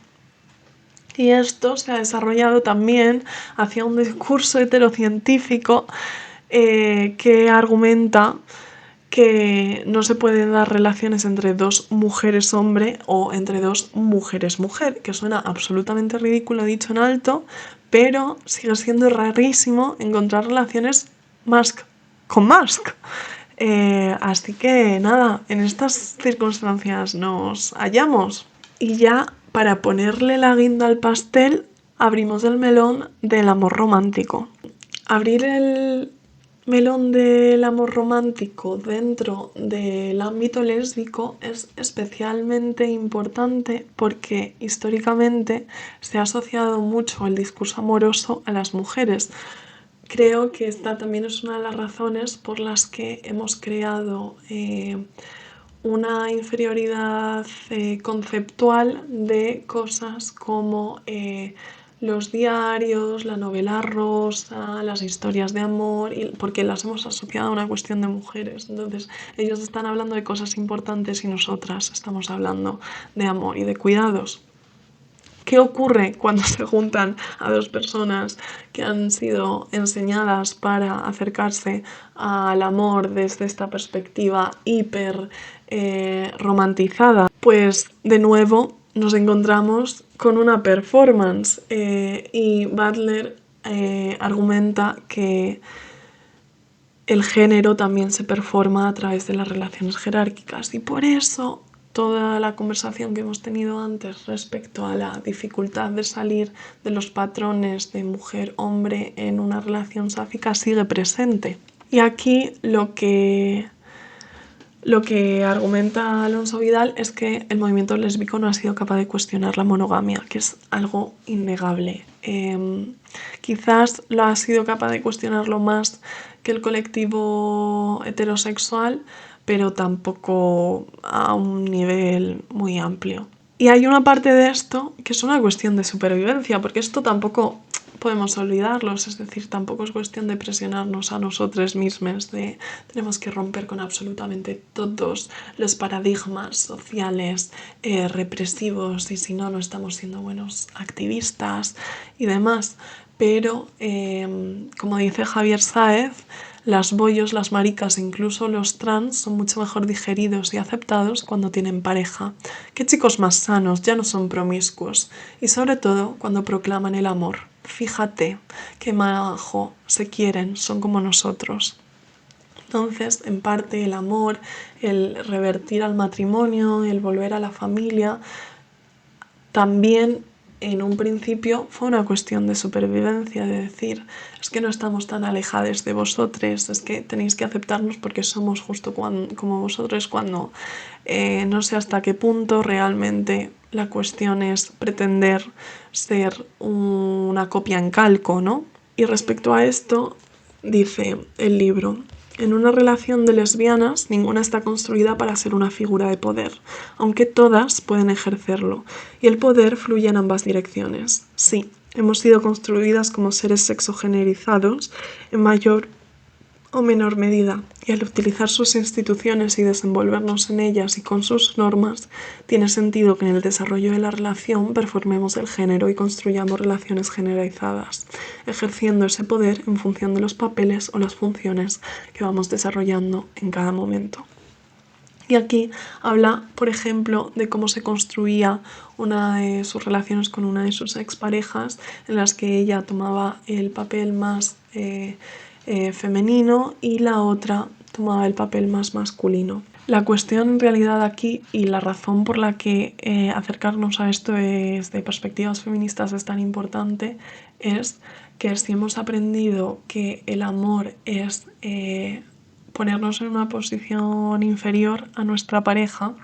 Y esto se ha desarrollado también hacia un discurso heterocientífico que argumenta que no se pueden dar relaciones entre dos mujeres hombre o entre dos mujeres mujer, que suena absolutamente ridículo dicho en alto, pero sigue siendo rarísimo encontrar relaciones mask con mask. Así que nada, en estas circunstancias nos hallamos. Y ya para ponerle la guinda al pastel, abrimos el melón del amor romántico. Abrir el melón del amor romántico dentro del ámbito lésbico es especialmente importante porque históricamente se ha asociado mucho el discurso amoroso a las mujeres. Creo que esta también es una de las razones por las que hemos creado una inferioridad conceptual de cosas como los diarios, la novela rosa, las historias de amor, porque las hemos asociado a una cuestión de mujeres. Entonces ellos están hablando de cosas importantes y nosotras estamos hablando de amor y de cuidados. ¿Qué ocurre cuando se juntan a dos personas que han sido enseñadas para acercarse al amor desde esta perspectiva hiper romantizada? Pues de nuevo nos encontramos con una performance y Butler argumenta que el género también se performa a través de las relaciones jerárquicas y por eso toda la conversación que hemos tenido antes respecto a la dificultad de salir de los patrones de mujer-hombre en una relación sáfica sigue presente. Y aquí lo que argumenta Alonso Vidal es que el movimiento lésbico no ha sido capaz de cuestionar la monogamia, que es algo innegable. Quizás lo ha sido capaz de cuestionarlo más que el colectivo heterosexual, pero tampoco a un nivel muy amplio. Y hay una parte de esto que es una cuestión de supervivencia, porque esto tampoco podemos olvidarlos, es decir, tampoco es cuestión de presionarnos a nosotros mismos, de tenemos que romper con absolutamente todos los paradigmas sociales represivos y si no, no estamos siendo buenos activistas y demás. Pero, como dice Javier Sáez, las bollos, las maricas e incluso los trans son mucho mejor digeridos y aceptados cuando tienen pareja. Qué chicos más sanos, ya no son promiscuos. Y sobre todo cuando proclaman el amor. Fíjate qué majo, se quieren, son como nosotros. Entonces, en parte, el amor, el revertir al matrimonio, el volver a la familia, también en un principio fue una cuestión de supervivencia, de decir, es que no estamos tan alejados de vosotros, es que tenéis que aceptarnos porque somos justo como vosotros, cuando no sé hasta qué punto realmente la cuestión es pretender ser una copia en calco, ¿no? Y respecto a esto, dice el libro, en una relación de lesbianas, ninguna está construida para ser una figura de poder, aunque todas pueden ejercerlo, y el poder fluye en ambas direcciones. Sí, hemos sido construidas como seres sexogenerizados en mayor o menor medida, y al utilizar sus instituciones y desenvolvernos en ellas y con sus normas, tiene sentido que en el desarrollo de la relación performemos el género y construyamos relaciones generalizadas, ejerciendo ese poder en función de los papeles o las funciones que vamos desarrollando en cada momento. Y aquí habla, por ejemplo, de cómo se construía una de sus relaciones con una de sus exparejas, en las que ella tomaba el papel más femenino y la otra tomaba el papel más masculino. La cuestión en realidad aquí y la razón por la que acercarnos a esto desde perspectivas feministas es tan importante es que si hemos aprendido que el amor es ponernos en una posición inferior a nuestra pareja,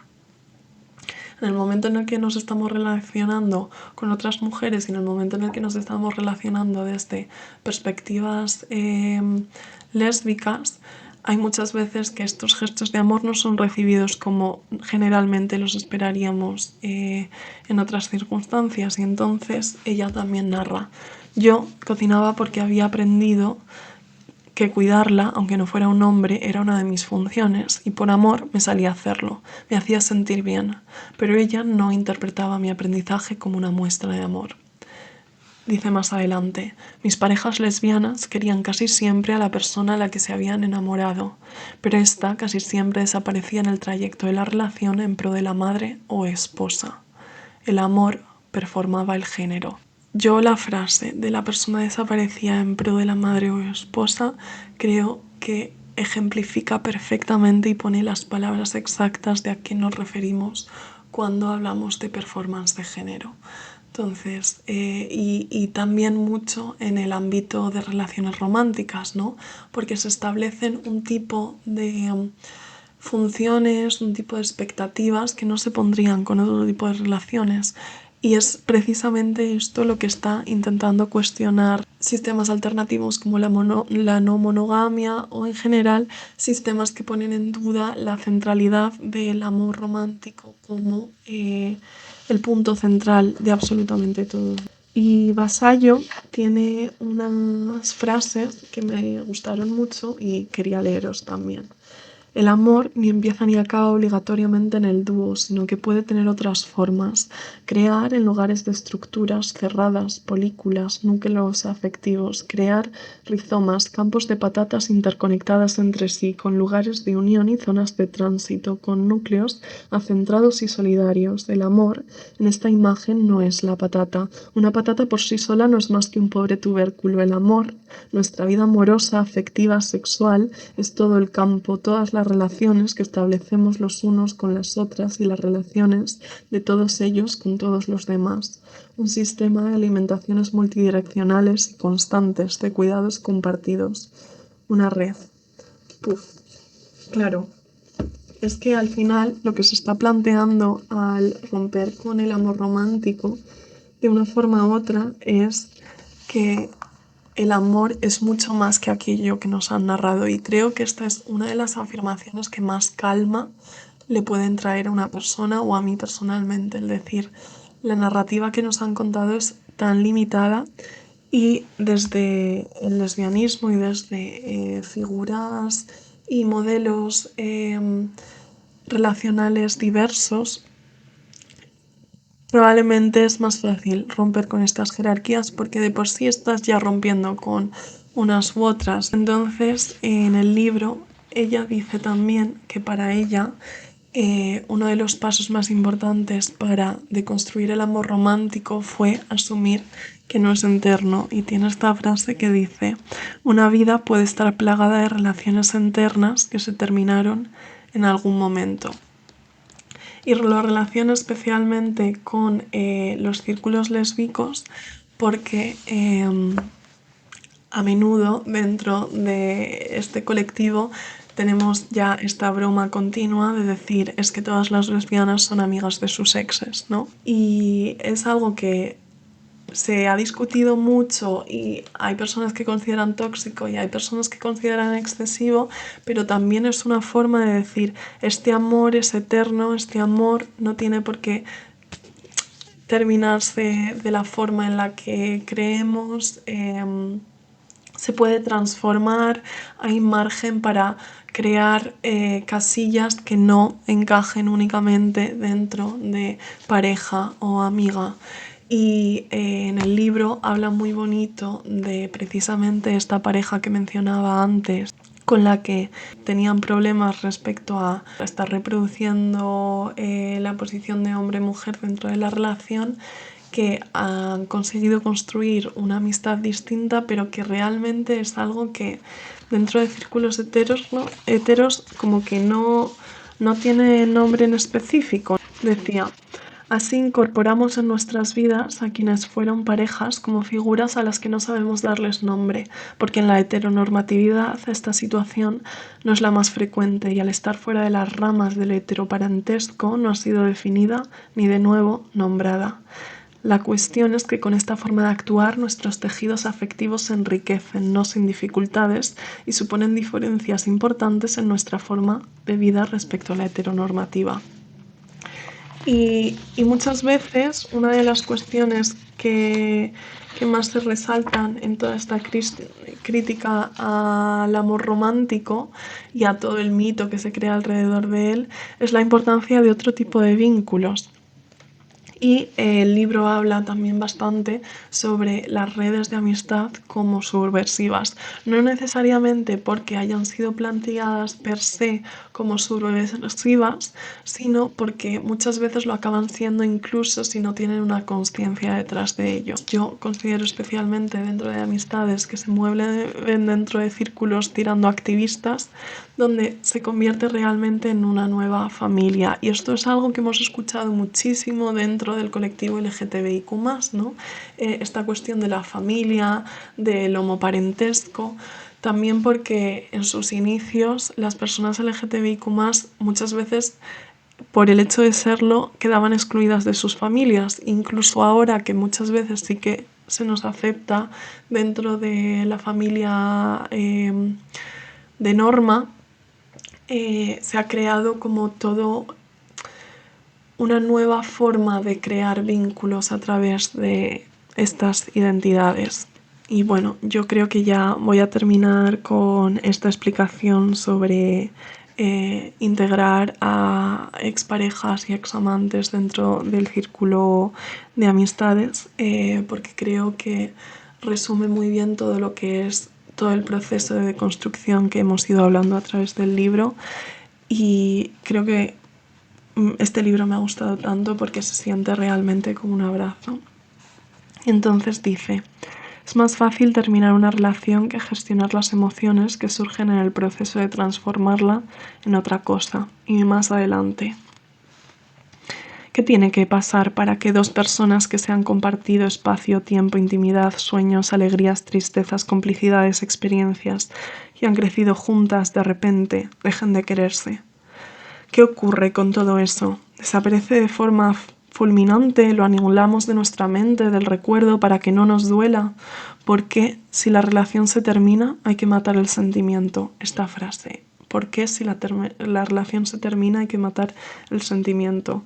en el momento en el que nos estamos relacionando con otras mujeres y en el momento en el que nos estamos relacionando desde perspectivas lésbicas, hay muchas veces que estos gestos de amor no son recibidos como generalmente los esperaríamos en otras circunstancias, y entonces ella también narra. Yo cocinaba porque había aprendido que cuidarla, aunque no fuera un hombre, era una de mis funciones y por amor me salía a hacerlo, me hacía sentir bien, pero ella no interpretaba mi aprendizaje como una muestra de amor. Dice más adelante, mis parejas lesbianas querían casi siempre a la persona a la que se habían enamorado, pero esta casi siempre desaparecía en el trayecto de la relación en pro de la madre o esposa. El amor performaba el género. Yo la frase de la persona desaparecida en pro de la madre o esposa creo que ejemplifica perfectamente y pone las palabras exactas de a qué nos referimos cuando hablamos de performance de género. Entonces, y también mucho en el ámbito de relaciones románticas, ¿no? Porque se establecen un tipo de funciones, un tipo de expectativas que no se pondrían con otro tipo de relaciones. Y es precisamente esto lo que está intentando cuestionar sistemas alternativos como la no monogamia o en general sistemas que ponen en duda la centralidad del amor romántico como el punto central de absolutamente todo. Y Vasallo tiene unas frases que me gustaron mucho y quería leeros también. El amor ni empieza ni acaba obligatoriamente en el dúo, sino que puede tener otras formas. Crear en lugares de estructuras cerradas, polículas, núcleos afectivos. Crear rizomas, campos de patatas interconectadas entre sí, con lugares de unión y zonas de tránsito, con núcleos acentrados y solidarios. El amor, en esta imagen, no es la patata. Una patata por sí sola no es más que un pobre tubérculo. El amor, nuestra vida amorosa, afectiva, sexual, es todo el campo, todas las relaciones que establecemos los unos con las otras y las relaciones de todos ellos con todos los demás. Un sistema de alimentaciones multidireccionales y constantes, de cuidados compartidos. Una red. Puf. Claro. Es que al final lo que se está planteando al romper con el amor romántico de una forma u otra es que el amor es mucho más que aquello que nos han narrado y creo que esta es una de las afirmaciones que más calma le pueden traer a una persona o a mí personalmente. Es decir, la narrativa que nos han contado es tan limitada y desde el lesbianismo y desde figuras y modelos relacionales diversos, probablemente es más fácil romper con estas jerarquías porque de por sí estás ya rompiendo con unas u otras. Entonces, en el libro, ella dice también que para ella uno de los pasos más importantes para deconstruir el amor romántico fue asumir que no es eterno y tiene esta frase que dice: una vida puede estar plagada de relaciones eternas que se terminaron en algún momento. Y lo relaciono especialmente con los círculos lésbicos porque a menudo dentro de este colectivo tenemos ya esta broma continua de decir es que todas las lesbianas son amigas de sus exes, ¿no? Y es algo que se ha discutido mucho y hay personas que consideran tóxico y hay personas que consideran excesivo, pero también es una forma de decir este amor es eterno, este amor no tiene por qué terminarse de la forma en la que creemos, se puede transformar, hay margen para crear casillas que no encajen únicamente dentro de pareja o amiga. Y en el libro habla muy bonito de precisamente esta pareja que mencionaba antes, con la que tenían problemas respecto a estar reproduciendo la posición de hombre-mujer dentro de la relación, que han conseguido construir una amistad distinta, pero que realmente es algo que dentro de círculos heteros como que no tiene nombre en específico. Decía: así incorporamos en nuestras vidas a quienes fueron parejas como figuras a las que no sabemos darles nombre, porque en la heteronormatividad esta situación no es la más frecuente y al estar fuera de las ramas del heteroparentesco no ha sido definida ni de nuevo nombrada. La cuestión es que con esta forma de actuar nuestros tejidos afectivos se enriquecen, no sin dificultades, y suponen diferencias importantes en nuestra forma de vida respecto a la heteronormativa. Y muchas veces una de las cuestiones que más se resaltan en toda esta crítica al amor romántico y a todo el mito que se crea alrededor de él es la importancia de otro tipo de vínculos. Y el libro habla también bastante sobre las redes de amistad como subversivas, no necesariamente porque hayan sido planteadas per se como subversivas, sino porque muchas veces lo acaban siendo incluso si no tienen una conciencia detrás de ello. Yo considero especialmente dentro de amistades que se mueven dentro de círculos tirando activistas, donde se convierte realmente en una nueva familia. Y esto es algo que hemos escuchado muchísimo dentro del colectivo LGTBIQ+, ¿no? Esta cuestión de la familia, del homoparentesco, también porque en sus inicios las personas LGTBIQ+, muchas veces, por el hecho de serlo, quedaban excluidas de sus familias. Incluso ahora que muchas veces sí que se nos acepta dentro de la familia de norma, se ha creado como todo una nueva forma de crear vínculos a través de estas identidades. Y bueno, yo creo que ya voy a terminar con esta explicación sobre integrar a exparejas y examantes dentro del círculo de amistades, porque creo que resume muy bien todo lo que es todo el proceso de deconstrucción que hemos ido hablando a través del libro. Y creo que este libro me ha gustado tanto porque se siente realmente como un abrazo. Entonces dice: es más fácil terminar una relación que gestionar las emociones que surgen en el proceso de transformarla en otra cosa. Y más adelante: ¿qué tiene que pasar para que dos personas que se han compartido espacio, tiempo, intimidad, sueños, alegrías, tristezas, complicidades, experiencias y han crecido juntas, de repente dejen de quererse? ¿Qué ocurre con todo eso? ¿Desaparece de forma fulminante? ¿Lo anulamos de nuestra mente, del recuerdo, para que no nos duela? ¿Por qué, si la relación se termina, hay que matar el sentimiento? Esta frase. ¿Por qué, si la relación se termina, hay que matar el sentimiento?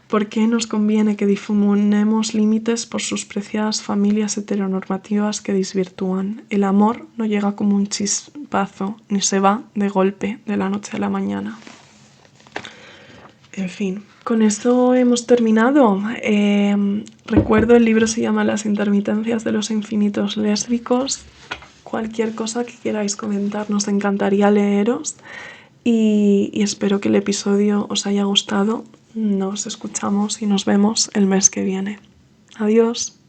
¿Por qué nos conviene que difuminemos límites por sus preciadas familias heteronormativas que desvirtúan? El amor no llega como un chispazo, ni se va de golpe, de la noche a la mañana. En fin, con esto hemos terminado. Recuerdo, el libro se llama Las intermitencias de los infinitos lésbicos. Cualquier cosa que queráis comentar, nos encantaría leeros. Y espero que el episodio os haya gustado. Nos escuchamos y nos vemos el mes que viene. Adiós.